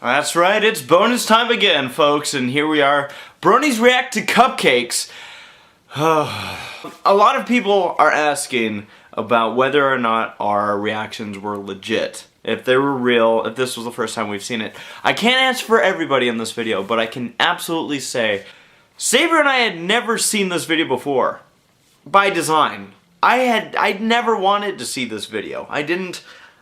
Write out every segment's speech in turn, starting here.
That's right, it's bonus time again, folks, and here we are. Bronies react to cupcakes. A lot of people are asking about whether or not our reactions were legit. If they were real, if this was the first time we've seen it. I can't answer for everybody in this video, but I can absolutely say Saber and I had never seen this video before. By design. I'd never wanted to see this video.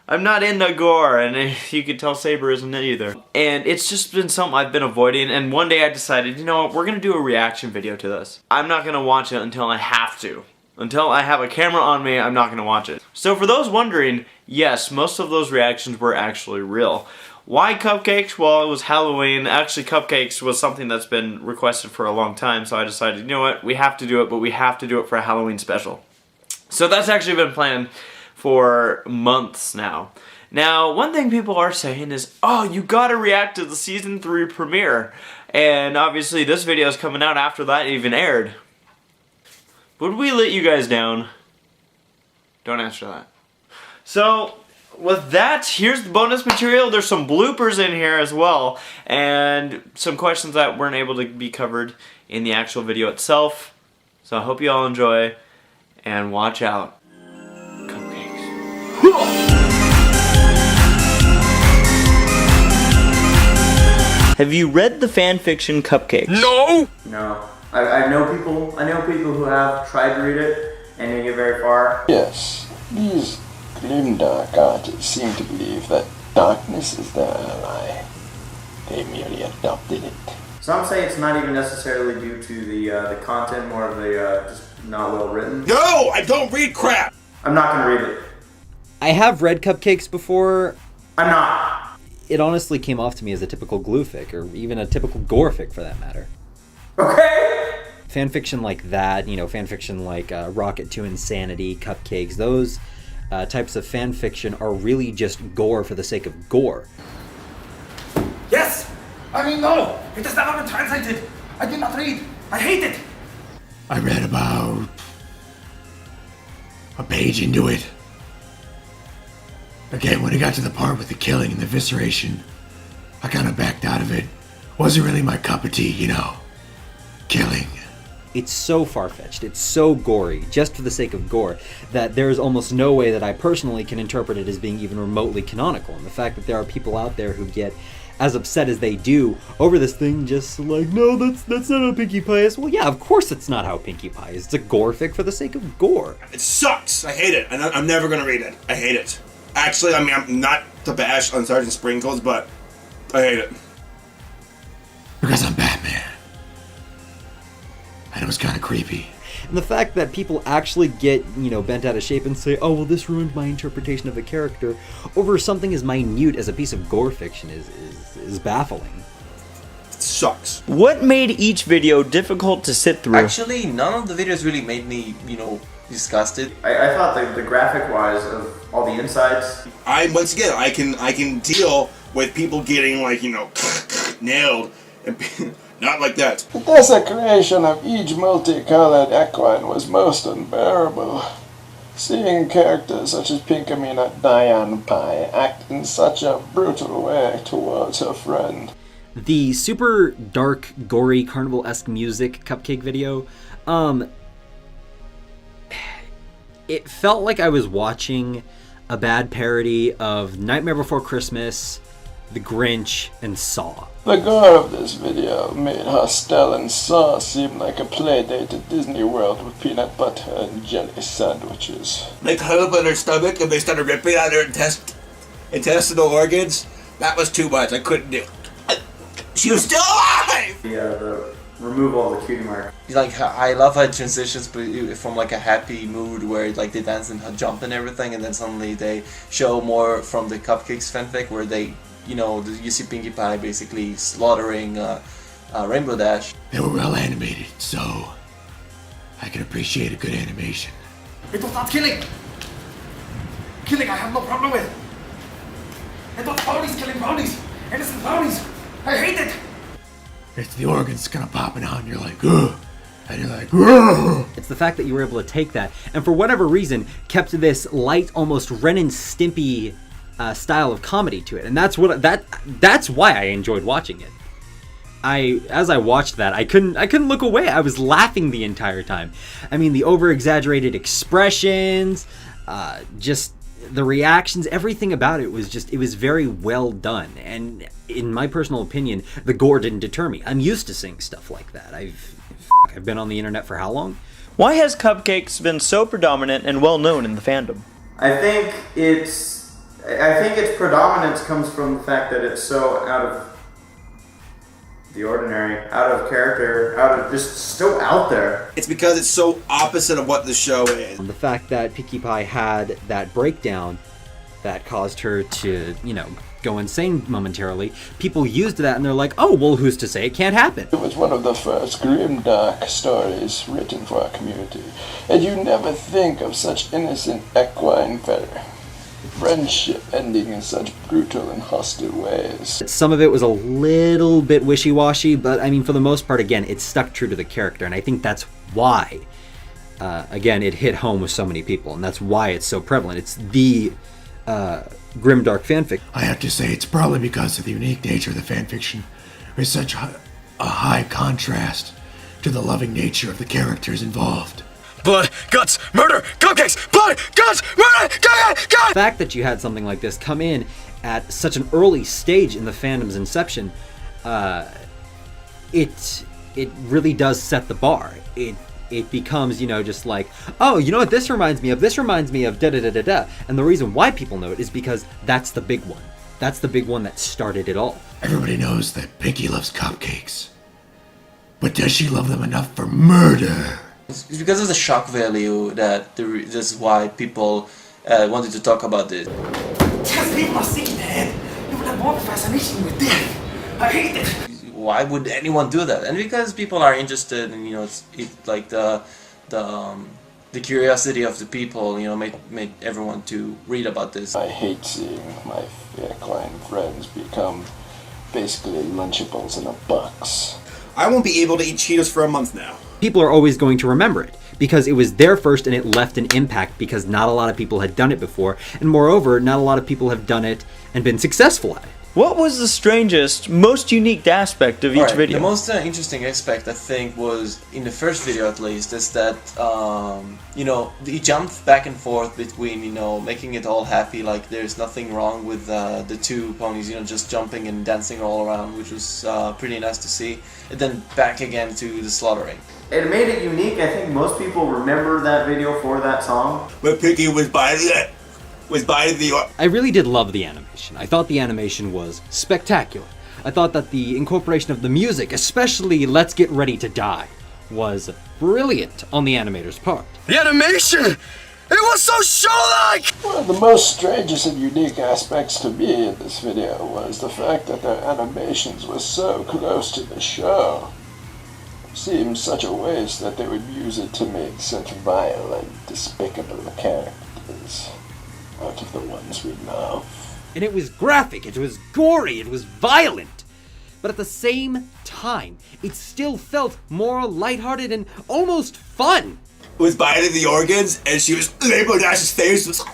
I'm not into gore, and you can tell Saber isn't either. And it's just been something I've been avoiding, and one day I decided, you know what, we're gonna do a reaction video to this. I'm not gonna watch it until I have to. Until I have a camera on me, I'm not gonna watch it. So for those wondering, yes, most of those reactions were actually real. Why cupcakes? Well, it was Halloween. Actually, cupcakes was something that's been requested for a long time, so I decided, you know what, we have to do it, but we have to do it for a Halloween special. So that's actually been planned for months now. Now, one thing people are saying is, oh, you gotta react to the season 3 premiere. And obviously this video is coming out after that even aired. Would we let you guys down? Don't answer that. So, with that, here's the bonus material. There's some bloopers in here as well, and some questions that weren't able to be covered in the actual video itself. So I hope you all enjoy, and watch out. Have you read the fanfiction Cupcakes? No! No. I know people who have tried to read it and didn't get very far. Yes, these grimdark artists seem to believe that darkness is their ally. They merely adopted it. Some say it's not even necessarily due to the content, more of the just not well written. No! I don't read crap! I'm not gonna read it. I have read Cupcakes before. I'm not. It honestly came off to me as a typical glue fic, or even a typical gore fic for that matter. Okay. Fanfiction like that, you know, fanfiction like Rocket to Insanity, Cupcakes, those types of fanfiction are really just gore for the sake of gore. Yes! I mean, no! It has never been translated! I did not read! I hate it! I read about a page into it. Again, when it got to the part with the killing and the evisceration, I kind of backed out of it. Wasn't really my cup of tea, you know. Killing. It's so far-fetched, it's so gory, just for the sake of gore, that there's almost no way that I personally can interpret it as being even remotely canonical. And the fact that there are people out there who get as upset as they do over this thing, just like, no, that's not how Pinkie Pie is. Well, yeah, of course it's not how Pinkie Pie is. It's a gore fic for the sake of gore. It sucks! I hate it. I'm never gonna read it. I hate it. Actually, I mean, I'm not to bash on Sergeant Sprinkles, but I hate it. Because I'm Batman. And it was kind of creepy. And the fact that people actually get, you know, bent out of shape and say, oh, well, this ruined my interpretation of a character over something as minute as a piece of gore fiction is baffling. It sucks. What made each video difficult to sit through? Actually, none of the videos really made me, you know, disgusted. I thought the graphic-wise of all the insides. Once again, I can deal with people getting, like, you know, nailed, and not like that. The desecration of each multicolored equine was most unbearable. Seeing characters such as Pinkamena Diane Pie act in such a brutal way towards her friend. The super dark, gory, carnival-esque music Cupcake video, it felt like I was watching a bad parody of Nightmare Before Christmas, The Grinch, and Saw. The gore of this video made Hostel and Saw seem like a playdate at Disney World with peanut butter and jelly sandwiches. They cut open her stomach and they started ripping out her intestinal organs. That was too much. I couldn't do it. She was still alive! The removal of the cutie mark. Like, I love how it transitions from like a happy mood where like they dance and jump and everything, and then suddenly they show more from the Cupcakes fanfic where they, you know, you see Pinkie Pie basically slaughtering Rainbow Dash. They were well animated, so I can appreciate a good animation. It was not killing! Killing I have no problem with! It was brownies killing brownies! Innocent brownies! I hate it! It's the organs kind of popping out and you're like, ugh. And you're like, ugh. It's the fact that you were able to take that and for whatever reason kept this light, almost Ren and Stimpy style of comedy to it, and that's why I enjoyed watching it. As I watched that, I couldn't look away. I was laughing the entire time. I mean, the over-exaggerated expressions, just the reactions, everything about it was very well done. And in my personal opinion, the gore didn't deter me. I'm used to seeing stuff like that. I've been on the internet for how long? Why has Cupcakes been so predominant and well known in the fandom? I think its predominance comes from the fact that it's so out of the ordinary, out of character, just so out there. It's because it's so opposite of what the show is. The fact that Pinkie Pie had that breakdown that caused her to, go insane momentarily, people used that and they're like, oh, well, who's to say it can't happen? It was one of the first grim, dark stories written for our community, and you never think of such innocent equine friendship ending in such brutal and hostile ways. Some of it was a little bit wishy-washy, but I mean, for the most part, again, it stuck true to the character, and I think that's why, again, it hit home with so many people, and that's why it's so prevalent. It's the grimdark fanfic. I have to say it's probably because of the unique nature of the fanfiction. There's such a high contrast to the loving nature of the characters involved. Blood, guts, murder, cupcakes, blood, guts, murder, guts! The fact that you had something like this come in at such an early stage in the fandom's inception, it really does set the bar. It becomes, just like, oh, you know what this reminds me of? This reminds me of da-da-da-da-da. And the reason why people know it is because that's the big one. That's the big one that started it all. Everybody knows that Pinkie loves cupcakes. But does she love them enough for murder? It's because of the shock value that this is why people wanted to talk about this. Because people are seeking dead. You will have more fascination with death. I hate it. Why would anyone do that? And because people are interested, and it's like the curiosity of the people, made everyone to read about this. I hate seeing my equine friends become basically Lunchables in a box. I won't be able to eat Cheetos for a month now. People are always going to remember it because it was there first and it left an impact because not a lot of people had done it before, and moreover, not a lot of people have done it and been successful at it. What was the strangest, most unique aspect of each video? The most interesting aspect, I think, was in the first video at least, is that he jumped back and forth between making it all happy, like there's nothing wrong with the two ponies, just jumping and dancing all around, which was pretty nice to see, and then back again to the slaughtering. It made it unique. I think most people remember that video for that song. But Pinkie was by the... I really did love the animation. I thought the animation was spectacular. I thought that the incorporation of the music, especially Let's Get Ready to Die, was brilliant on the animator's part. The animation! It was so show-like! One of the most strangest and unique aspects to me in this video was the fact that their animations were so close to the show. It seemed such a waste that they would use it to make such vile and despicable characters out of the ones we love. And it was graphic, it was gory, it was violent. But at the same time, it still felt more lighthearted and almost fun. Was biting the organs, and she was... Rainbow Dash's face was...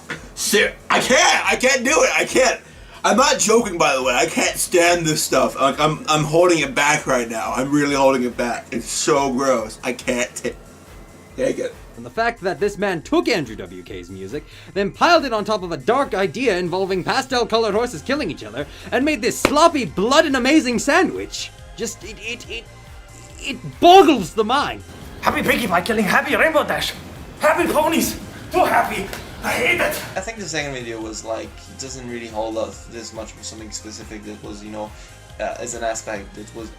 I can't do it, I can't. I'm not joking, by the way, I can't stand this stuff. Like, I'm holding it back right now. I'm really holding it back. It's so gross. I can't take it. And the fact that this man took Andrew WK's music, then piled it on top of a dark idea involving pastel-colored horses killing each other, and made this sloppy, blood and amazing sandwich, just, it boggles the mind. Happy Pinkie Pie killing Happy Rainbow Dash. Happy ponies. So happy. I hate it. I think the second video was like, it doesn't really hold up this much for something specific that was, as an aspect that was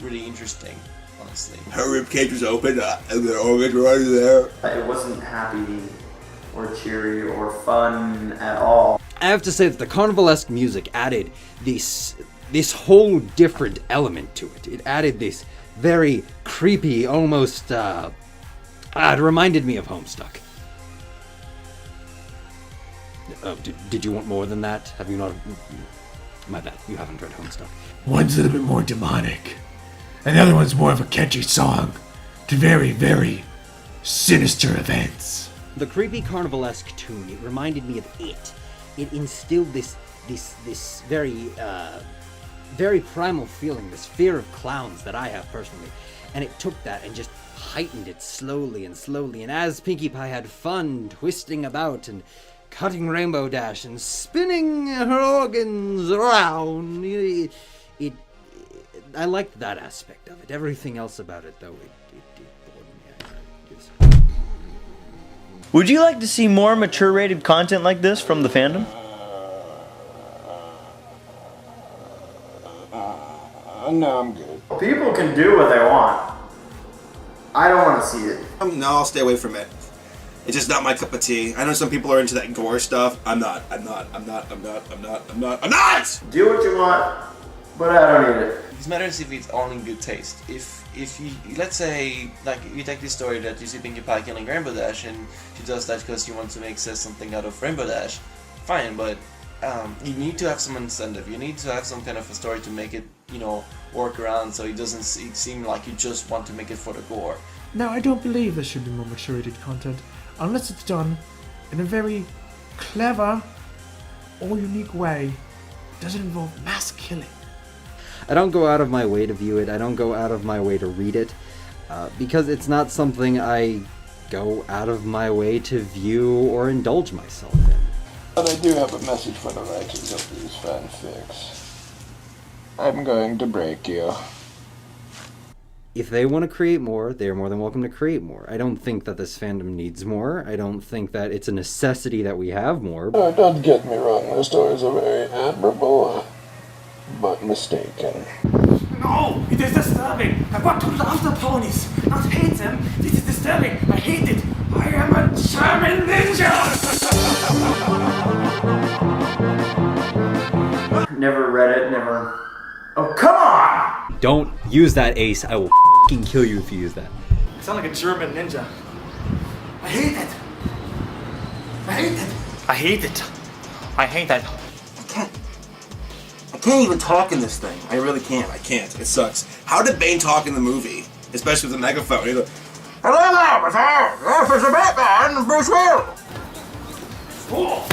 really interesting. Honestly. Her ribcage was open and the organs were already there. It wasn't happy or cheery or fun at all. I have to say that the carnivalesque music added this whole different element to it. It added this very creepy, almost, it reminded me of Homestuck. Did you want more than that? Have you not? My bad, you haven't read Homestuck. One's a little bit more demonic. And the other one's more of a catchy song to very, very sinister events. The creepy carnivalesque tune, it reminded me of It. it instilled this very very primal feeling, this fear of clowns that I have personally, and it took that and just heightened it slowly and slowly. And as Pinkie Pie had fun twisting about and cutting Rainbow Dash and spinning her organs around, I liked that aspect of it. Everything else about it, though, it bored me. Would you like to see more mature rated content like this from the fandom? No, I'm good. People can do what they want. I don't want to see it. No, I'll stay away from it. It's just not my cup of tea. I know some people are into that gore stuff. I'm not. Do what you want, but I don't need it. It matters if it's all in good taste. If you, let's say, like, you take this story that you see Pinkie Pie killing Rainbow Dash, and she does that because she wants to make something out of Rainbow Dash, fine, but you need to have some incentive. You need to have some kind of a story to make it, work around, so it doesn't seem like you just want to make it for the gore. No, I don't believe there should be more mature-rated content, unless it's done in a very clever or unique way. Does it involve mass killing? I don't go out of my way to view it. I don't go out of my way to read it, because it's not something I go out of my way to view or indulge myself in. But I do have a message for the writers of these fanfics. I'm going to break you. If they want to create more, they are more than welcome to create more. I don't think that this fandom needs more. I don't think that it's a necessity that we have more. No, don't get me wrong, their stories are very admirable, but mistaken. No, it is disturbing. I want to love the ponies, not hate them. This is disturbing. I hate it. I am a German ninja. Never read it, never... Oh, come on! Don't use that, Ace. I will f***ing kill you if you use that. I sound like a German ninja. I hate it. I hate it. I hate it. I hate it. I can't even talk in this thing. I really can't. I can't. It sucks. How did Bane talk in the movie? Especially with the megaphone. He's like, "Hello there, this is Batman, Bruce Wayne." Oh.